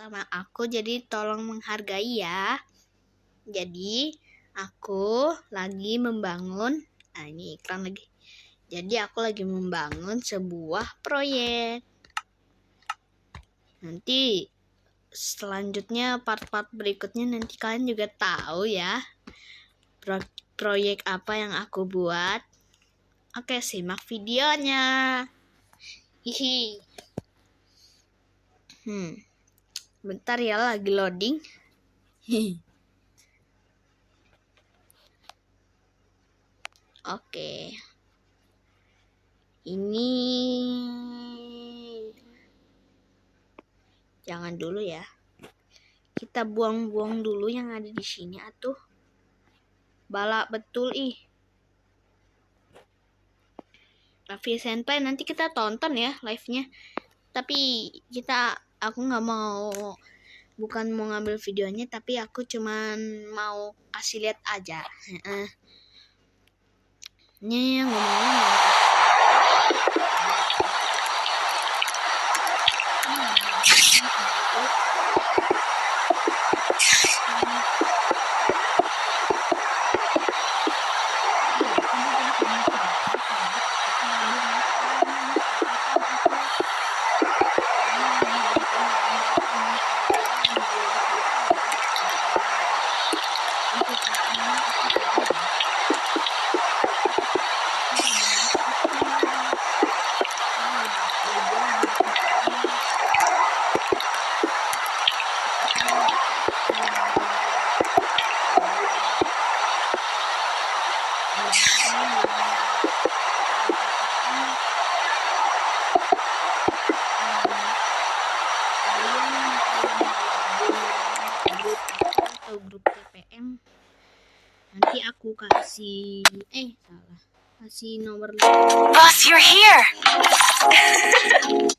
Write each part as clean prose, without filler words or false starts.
pertama aku, jadi tolong menghargai ya. Jadi aku lagi membangun, ini iklan lagi. Jadi aku lagi membangun sebuah proyek. Nanti selanjutnya part-part berikutnya nanti kalian juga tahu ya proyek apa yang aku buat. Oke, simak videonya. Hihi. Bentar ya, lagi loading. Oke. Ini jangan dulu ya. Kita buang-buang dulu yang ada di sini atuh. Balak betul ih. Raffi Senpai nanti kita tonton ya live-nya. Tapi aku nggak mau, bukan mau ngambil videonya, tapi aku cuman mau kasih lihat aja. Ini ngomongnya grup TPM. Nanti aku kasih kasih nomor. Boss, you're here.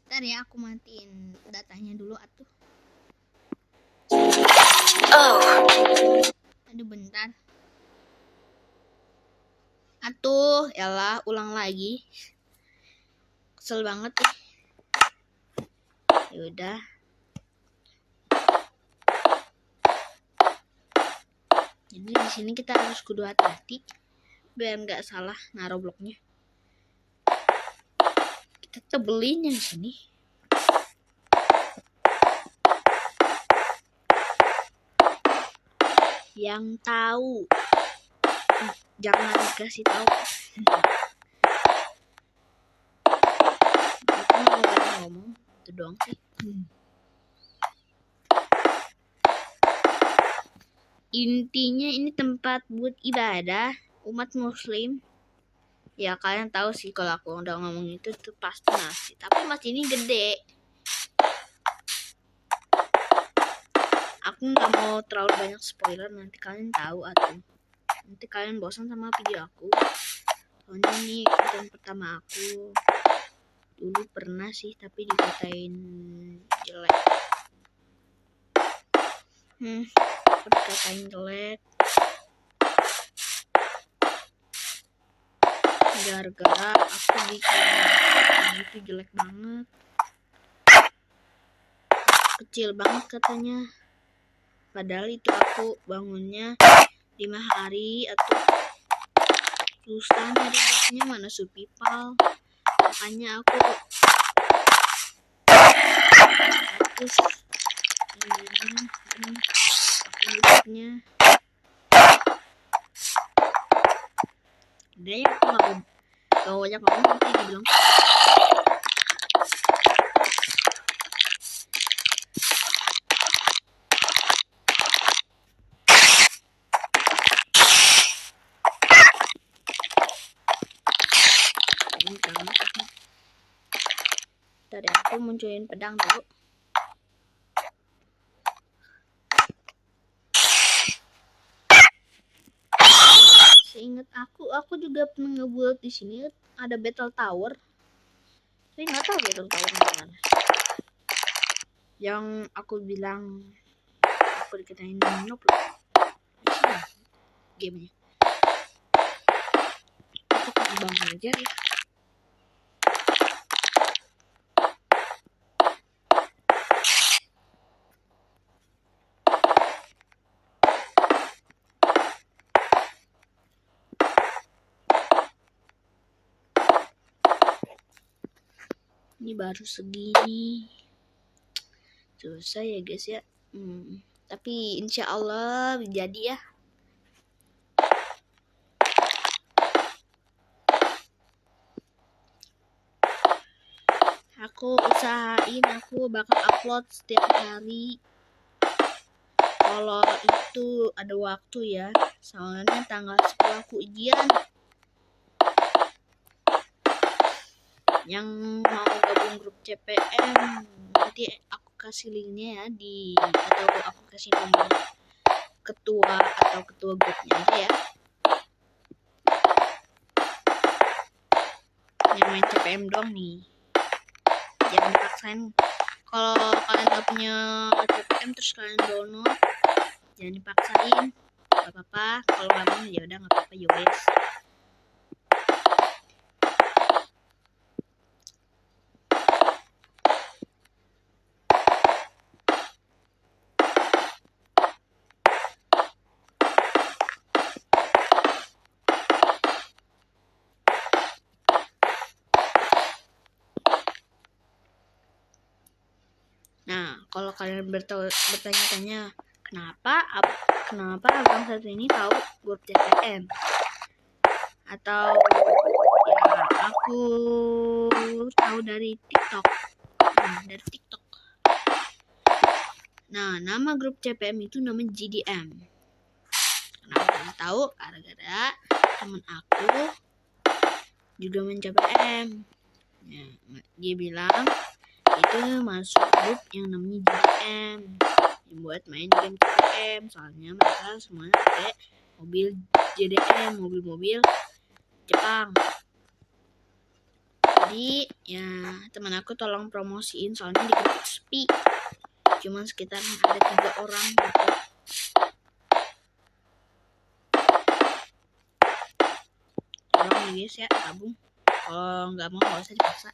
Bentar ya, aku matiin datanya dulu atuh. Aduh, bentar. Atuh, yalah, ulang lagi. Kesel banget nih. Yaudah. Jadi di sini kita harus kudu hati-hati biar nggak salah naruh bloknya. Kita tebelin yang sini. Yang tahu jangan dikasih tahu. Aku nggak ngomong itu doang sih. Intinya ini tempat buat ibadah umat muslim. Ya kalian tahu sih kalau aku udah ngomong itu tuh pasti nasi. Tapi masjid ini gede. Aku nggak mau terlalu banyak spoiler, nanti kalian tahu atau nanti kalian bosan sama video aku. Soalnya ini konten pertama aku. Dulu pernah sih tapi dikatain jelek. Dikatain jelek. Gara-gara aku bikin itu jelek banget. Kecil banget katanya. Padahal itu aku bangunnya 5 hari atau susah nyari bloknya, mana Supipal. Makanya aku bloknya. Udah ya, aku gak banyak ngomong, nanti dibilang Tadi aku munculin pedang dulu. Seingat aku juga pernah ngebuat di sini ada battle tower. Tapi nggak tahu battle tower mana. Yang aku bilang aku dikatain noob loh. Gamenya. Aku terbang aja ya. Ini baru segini. Susah ya guys ya. Tapi insya Allah jadi ya. Aku usahain aku bakal upload setiap hari. Kalau itu ada waktu ya. Soalnya tanggal 10 aku ujian. Yang mau gabung grup CPM nanti aku kasih linknya ya atau aku kasih nomor ketua atau ketua grupnya aja ya. Yang main CPM doang nih. Jangan dipaksain. Kalau kalian gak punya CPM terus kalian download, jangan dipaksain. Gak apa-apa. Kalau gak mau ya udah gak apa-apa ya guys. Nah, kalau kalian bertanya-tanya kenapa abang satu ini tahu grup CPM, atau ya aku tahu dari TikTok. Nah, nama grup CPM itu namanya GDM. Kenapa kalian tahu? Gara-gara temen aku juga main CPM. Ya, dia bilang itu masuk grup yang namanya GDM yang buat main game CPM. Soalnya mereka semuanya pakai mobil GDM, mobil-mobil Jepang. Jadi ya teman aku tolong promosiin, soalnya di grup sepi, cuma sekitar ada 3 orang gitu. Tolong ya guys ya, gabung. Kalau nggak mau nggak usah dipaksa.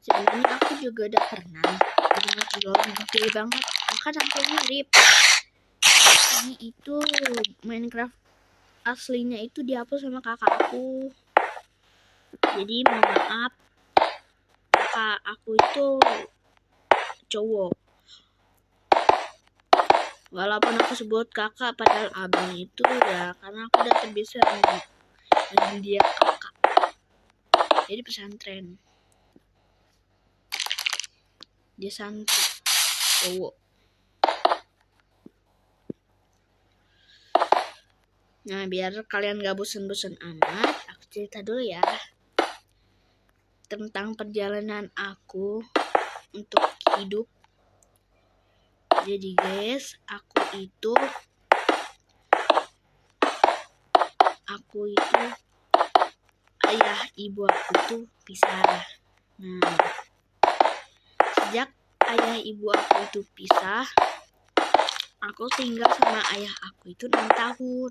Sebenarnya aku juga udah pernah dengar gede banget, bahkan hampir mirip. Ini itu Minecraft aslinya itu dihapus sama kakak aku. Jadi mohon maaf, kakak aku itu cowok. Walaupun aku sebut kakak padahal abang itu ya karena aku udah terbiasa dengan dia kakak. Jadi pesantren. Dia santri cowok. Nah, biar kalian gak bosan-bosan amat, aku cerita dulu ya tentang perjalanan aku untuk hidup. Jadi guys, aku itu ayah ibu aku tuh pisah. Nah, sejak ayah ibu aku itu pisah, aku tinggal sama ayah aku itu 6 tahun.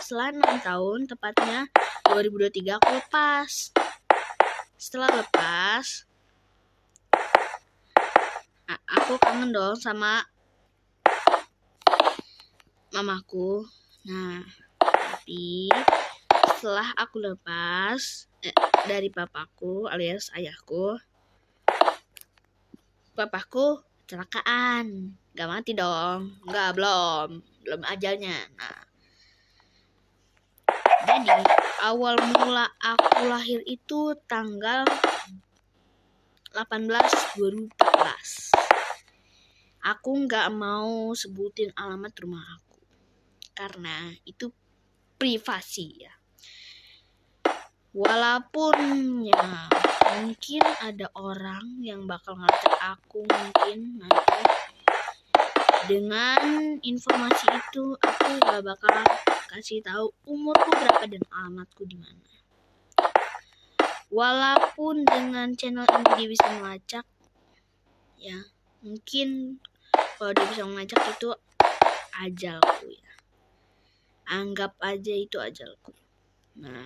Setelah 6 tahun, tepatnya 2023 aku lepas. Setelah lepas, aku kangen dong sama mamaku. Nah, tapi setelah aku lepas dari papaku alias ayahku, papaku kecelakaan. Gak mati dong, gak, belum ajalnya. Nah, jadi awal mula aku lahir itu tanggal 18/2014. Aku gak mau sebutin alamat rumah aku karena itu privasi ya. Walaupun ya mungkin ada orang yang bakal ngajak aku mungkin nanti. Dengan informasi itu aku gak bakal kasih tahu umurku berapa dan alamatku di mana. Walaupun dengan channel ini dia bisa melacak, ya mungkin kalau dia bisa mengajak itu ajalku ya, anggap aja itu ajalku. Nah,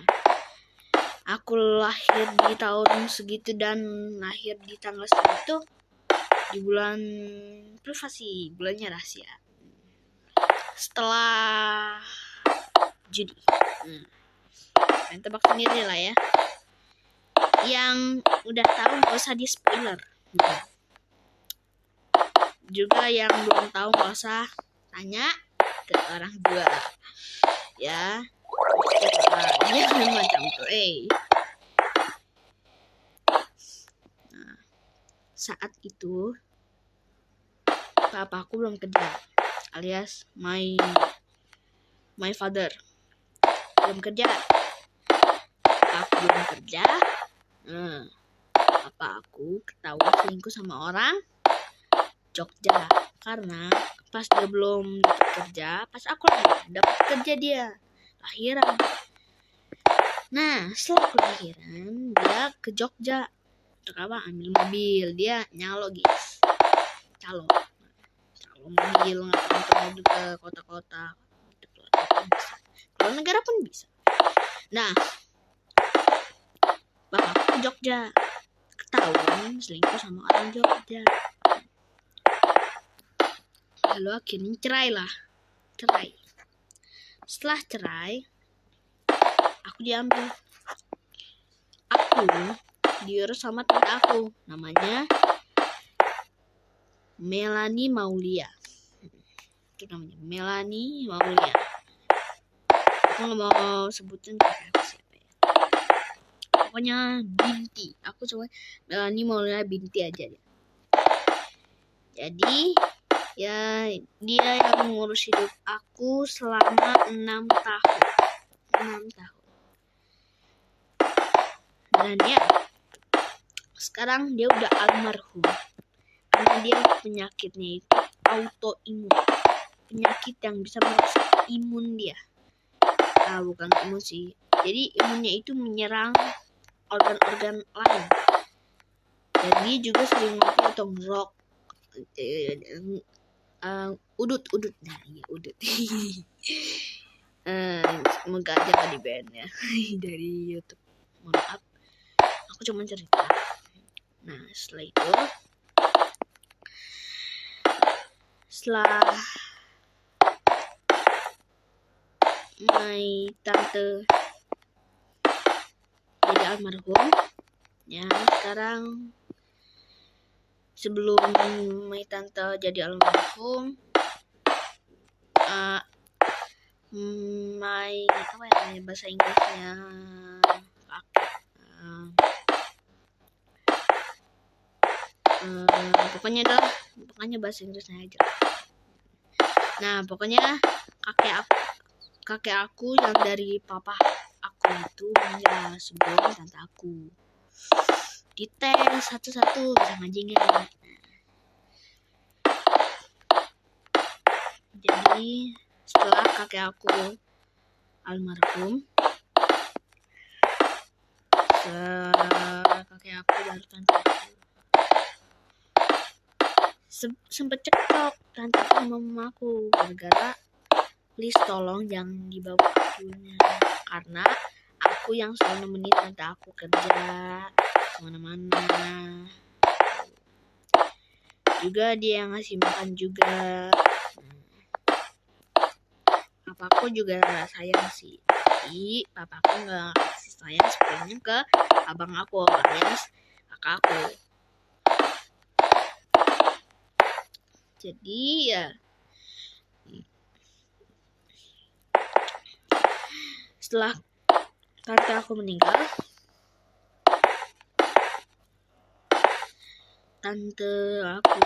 aku lahir di tahun segitu dan lahir di tanggal segitu di bulan privasi, bulannya rahasia, setelah judi. Kalian tebak sendiri lah ya. Yang udah tahu gak usah di spoiler. Juga yang belum tahu gak usah tanya ke orang tua ya. Jangan macam tuh. Nah, saat itu papaku belum kerja, alias my father belum kerja. Aku belum kerja. Papa aku ketahuan selingkuh sama orang Jogja, karena pas dia belum dapat kerja, pas aku dapat kerja dia lahiran. Nah, setelah aku lahiran, dia ke Jogja untuk apa? Ambil mobil. Dia nyalo guys, calo mobil, ngapain mobil ke kota-kota, kalau negara pun bisa. Nah, bapakku ke Jogja, ketahuan selingkuh sama orang Jogja. Lalu akhirnya cerai. Setelah cerai, aku diambil. Aku diurus sama tante aku, namanya Melanie Maulia. Itu namanya Melanie Maulia. Aku nggak mau sebutin siapa ya. Pokoknya Binti. Aku coba Melanie Maulia Binti aja ya. Jadi ya dia yang mengurus hidup aku selama 6 tahun. Dan ya sekarang dia udah almarhum karena dia penyakitnya itu autoimun, penyakit yang bisa merusak imun dia. Nah, bukan imun sih, jadi imunnya itu menyerang organ-organ lain. Dan dia juga sering mati atau ngerok, udut. Nah, iya udut. Semoga aja gak di ban ya dari YouTube. Mohon maaf, aku cuma cerita. Nah, setelah itu, setelah my tante jadi almarhum, ya sekarang sebelum my tante jadi almarhum, my apa ya bahasa Inggrisnya, pokoknya bahasa Inggrisnya aja. Nah, pokoknya kakek aku yang dari papa aku itu meninggal sebelum tante aku. Dites satu-satu bisa ngaji nggak. Jadi setelah kakek aku almarhum, kakek aku baru tante aku sempet cekcok tante aku sama mamaku gara-gara please tolong jangan dibawa akunya, karena aku yang selalu nemenin tante aku kerja kemana-mana. Juga dia yang ngasih makan juga. Papaku juga sayang sih, tapi papaku nggak kasih sayang sepenuhnya ke abang aku alias kakak aku. Jadi ya setelah tante aku meninggal, tante aku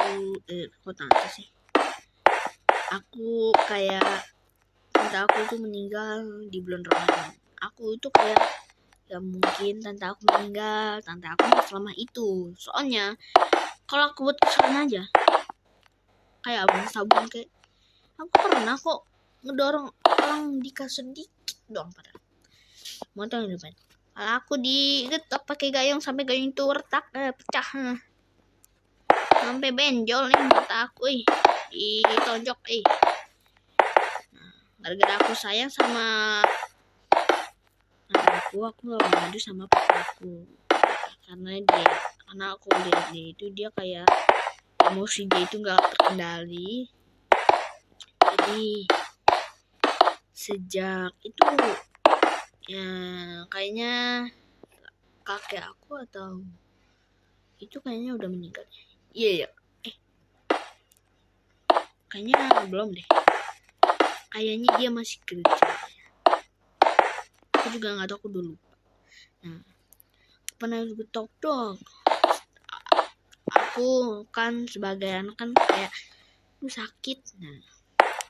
tuh meninggal di bulan Ramadan. Aku tuh kayak ya mungkin tante aku meninggal, tante aku selama itu. Soalnya kalau aku buat kesalahan aja kayak abang sabun, kayak aku pernah kok ngedorong orang di kasur dikit doang padahal. Mau tahu nih depan? Kalau aku digetok pakai gayung sampai gayung itu retak pecah. sampai benjol nih mata aku, ditonjok, Nah, gara-gara aku sayang sama aku gak ngadu sama papaku. Karena aku lihat dia kayak emosi dia itu gak terkendali. Jadi sejak itu ya kayaknya kakek aku atau itu kayaknya udah meninggal. Iya. Kayaknya belum deh. Kayaknya dia masih kerja. Aku juga nggak tahu, aku dulu. Nah, pernah getok dong. Aku kan sebagai anak kan kayak sakit. Nah,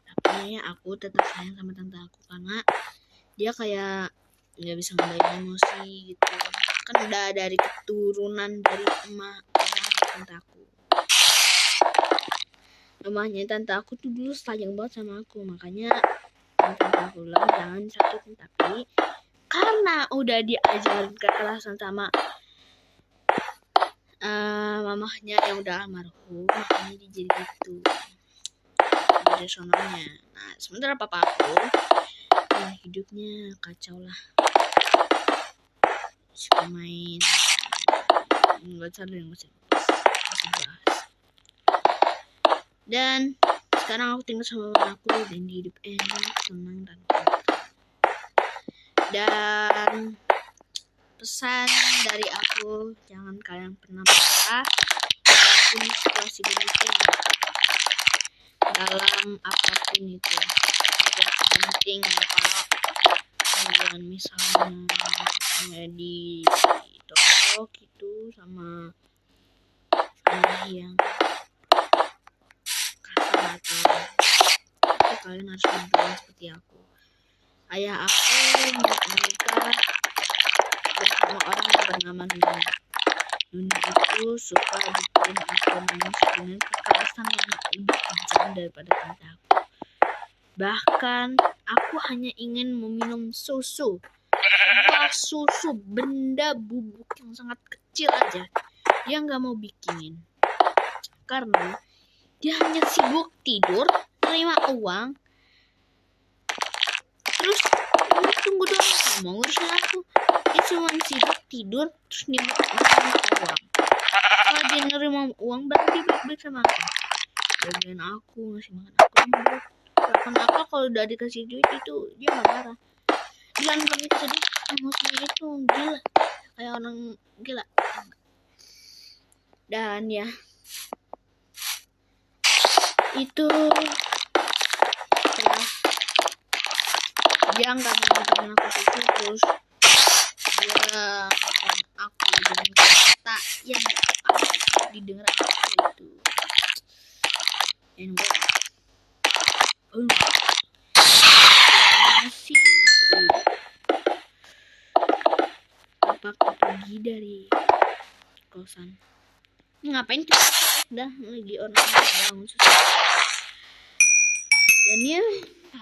tapi aku tetap sayang sama tante aku karena dia kayak nggak bisa ngendaliin emosi gitu. Kan udah dari keturunan dari emak tante aku. Namanya tante aku tuh dulu sayang banget sama aku, makanya tante aku bilang jangan sakitin, tapi karena udah diajarin kekerasan sama mamahnya yang udah almarhum, makanya dia jadi gitu. Jadi sononya. Nah, sementara papa aku hidupnya kacau lah. Suka main nggak saling masih bahas. Dan sekarang aku tinggal sama mama aku dan hidup enak, senang dan tentram. Dan pesan dari aku, jangan kalian pernah marah walaupun situasi demikian dalam apapun itu. Tidak penting kalau kalian misalnya ditolak gitu sama ayah yang kasar atau kalian harus berdoa seperti aku. Ayah aku menikah bersama orang yang bernama Nuni. Nuni itu suka bikin aku nangis dengan kekerasan yang lebih kejam daripada tante aku. Bahkan aku hanya ingin meminum susu, sebuah susu, benda bubuk yang sangat kecil aja, dia nggak mau bikinin karena dia hanya sibuk tidur, terima uang, terus tunggu doang, nggak mau ngurusin aku. Dia cuma sibuk tidur terus nerima uang. Kalau dia nerima uang berarti baik-baik sama aku. Bagian aku ngasih makan aku lembut. Kenapa kalau udah dikasih duit itu dia nggak marah? Bilang kami sedih, emosinya itu gila, kayak orang gila. Dan ya itu setelah dia nggak mau temen aku susu, terus dia makan aku dengan kata yang didengar aku itu. And what? Masih lalu papaku pergi dari kosan. Ngapain kita dah lagi orang bangun susah. Dan ya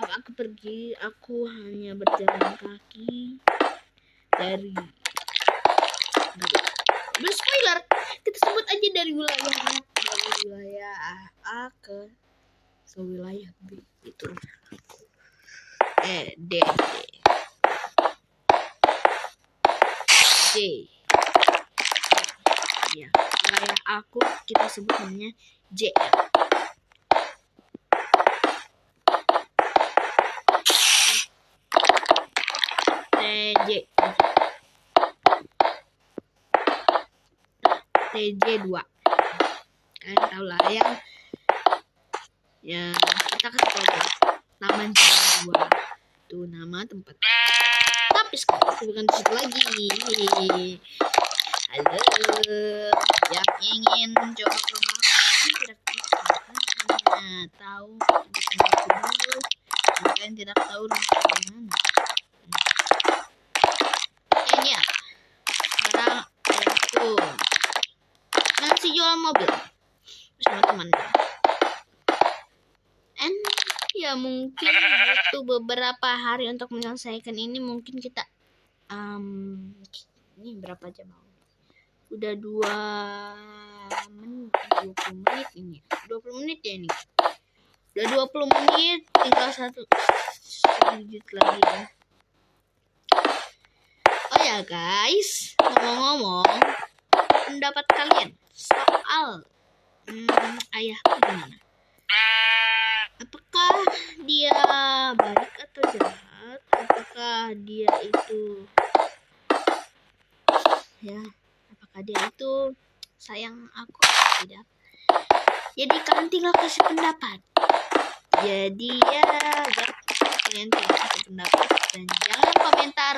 aku pergi, aku hanya berjalan kaki dari berspoiler, kita sebut aja dari wilayah A ke wilayah B itu. D ya, wilayah aku kita sebut namanya J. TJ2. Kalian tahu lah ya kita kan tahu Taman Jawa 2 itu nama tempat. Tapi sekarang bukan di situ lagi. Halo, yang ingin coba ke rumah tidak bisa, hanya tahu dulu. Kalian tidak tahu rumah mana. Ini ya, sekarang ayahku ngasih jualan mobil sama temannya. Ya mungkin butuh beberapa hari untuk menyelesaikan ini. Mungkin kita ini berapa jam? Udah 20 menit ini. 20 menit ya ini. Udah 20 menit, tinggal satu digit lagi ya. Oh ya guys, ngomong-ngomong, pendapat kalian soal ayahku gimana? Apakah dia baik atau jahat? Apakah dia itu apakah dia itu sayang aku atau tidak? Jadi kalian tinggal kasih pendapat. Jadi ya kalian tinggal kasih pendapat dan jangan komentar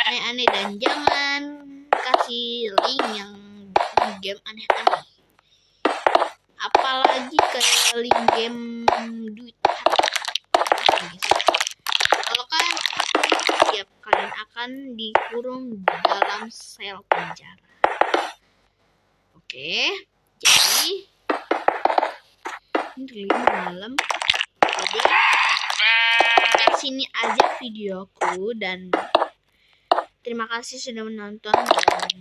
aneh-aneh dan jangan kasih link yang game aneh-aneh. Apalagi kayak link game duit. Kalau kalian siap, kalian akan dikurung dalam sel penjara. Oke, jadi ini 5 malam. Jadi sampai sini aja videoku dan terima kasih sudah menonton dan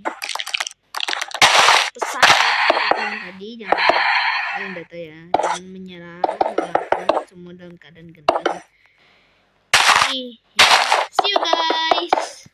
pesan dari tadi jangan kalian data ya, jangan menyerah walaupun semua dalam keadaan genting. Jadi, see you guys.